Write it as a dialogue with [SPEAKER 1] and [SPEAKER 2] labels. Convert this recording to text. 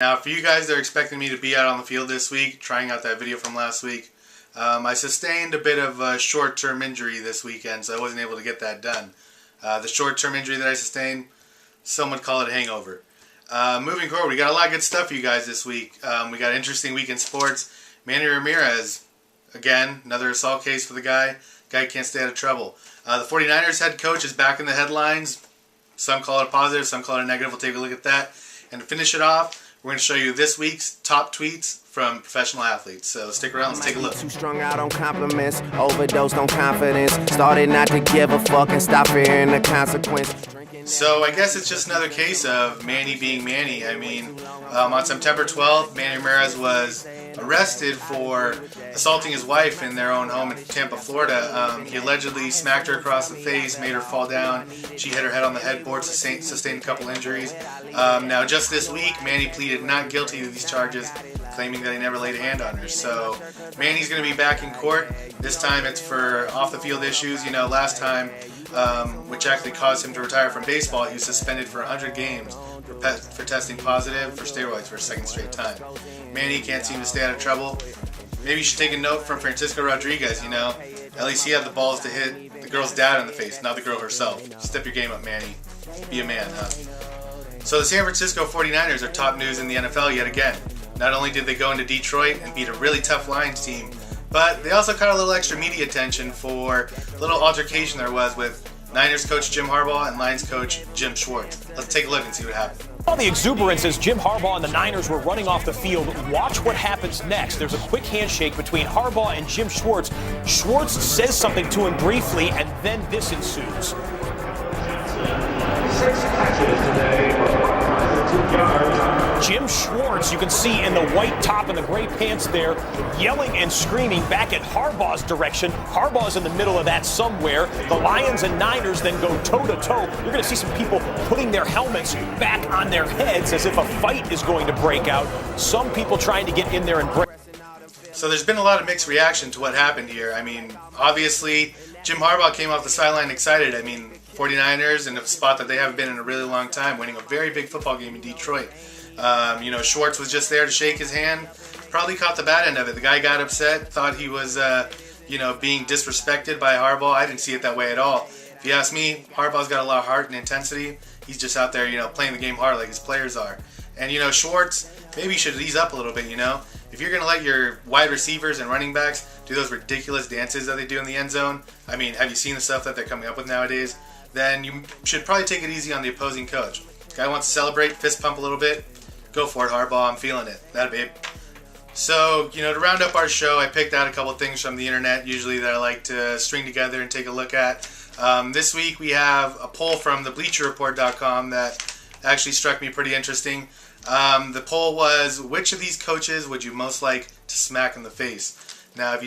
[SPEAKER 1] Now, for you guys that are expecting me to be out on the field this week, trying out that video from last week, I sustained a bit of a short-term injury this weekend, so I wasn't able to get that done. The short-term injury that I sustained, some would call it a hangover. Moving forward, we got a lot of good stuff for you guys this week. We got an interesting week in sports. Manny Ramirez, again, another assault case for the guy. Guy can't stay out of trouble. The 49ers head coach is back in the headlines. Some call it a positive, some call it a negative. We'll take a look at that. And to finish it off, we're going to show you this week's top tweets from professional athletes. So stick around, let's take a look.
[SPEAKER 2] Too strung out on compliments, overdosed on confidence, started not to give a fuck and stop fearing the consequence.
[SPEAKER 1] So I guess it's just another case of Manny being Manny. I mean, on September 12th, Manny Ramirez was arrested for assaulting his wife in their own home in Tampa, Florida. He allegedly smacked her across the face, made her fall down. She hit her head on the headboard, sustained a couple injuries. Now, just this week, Manny pleaded not guilty to these charges, claiming that he never laid a hand on her. So Manny's going to be back in court. This time it's for off-the-field issues. You know, last time, which actually caused him to retire from baseball, he was suspended for 100 games for testing positive for steroids for a second straight time. Manny can't seem to stay out of trouble. Maybe you should take a note from Francisco Rodriguez, you know. At least he had the balls to hit the girl's dad in the face, not the girl herself. Step your game up, Manny. Be a man, huh? So the San Francisco 49ers are top news in the NFL yet again. Not only did they go into Detroit and beat a really tough Lions team, but they also caught a little extra media attention for a little altercation there was with Niners coach Jim Harbaugh and Lions coach Jim Schwartz. Let's take a look and see what happened.
[SPEAKER 3] All the exuberance as Jim Harbaugh and the Niners were running off the field. Watch what happens next. There's a quick handshake between Harbaugh and Jim Schwartz. Schwartz says something to him briefly, and then this ensues.
[SPEAKER 4] 6 catches today for 102 yards.
[SPEAKER 3] Jim Schwartz, you can see in the white top and the gray pants there, yelling and screaming back at Harbaugh's direction. Harbaugh's in the middle of that somewhere. The Lions and Niners then go toe-to-toe. You're going to see some people putting their helmets back on their heads as if a fight is going to break out. Some people trying to get in there and break.
[SPEAKER 1] So there's been a lot of mixed reaction to what happened here. I mean, obviously, Jim Harbaugh came off the sideline excited. I mean, 49ers in a spot that they haven't been in a really long time, winning a very big football game in Detroit. You know, Schwartz was just there to shake his hand. Probably caught the bad end of it. The guy got upset, thought he was, you know, being disrespected by Harbaugh. I didn't see it that way at all. If you ask me, Harbaugh's got a lot of heart and intensity. He's just out there, you know, playing the game hard like his players are. And, you know, Schwartz, maybe you should ease up a little bit, you know. If you're going to let your wide receivers and running backs do those ridiculous dances that they do in the end zone, I mean, have you seen the stuff that they're coming up with nowadays? Then you should probably take it easy on the opposing coach. Guy wants to celebrate, fist pump a little bit. Go for it, Harbaugh. I'm feeling it. That babe. So, you know, to round up our show, I picked out a couple things from the internet, usually that I like to string together and take a look at. This week we have a poll from the BleacherReport.com that actually struck me pretty interesting. The poll was, which of these coaches would you most like to smack in the face? Now, if you take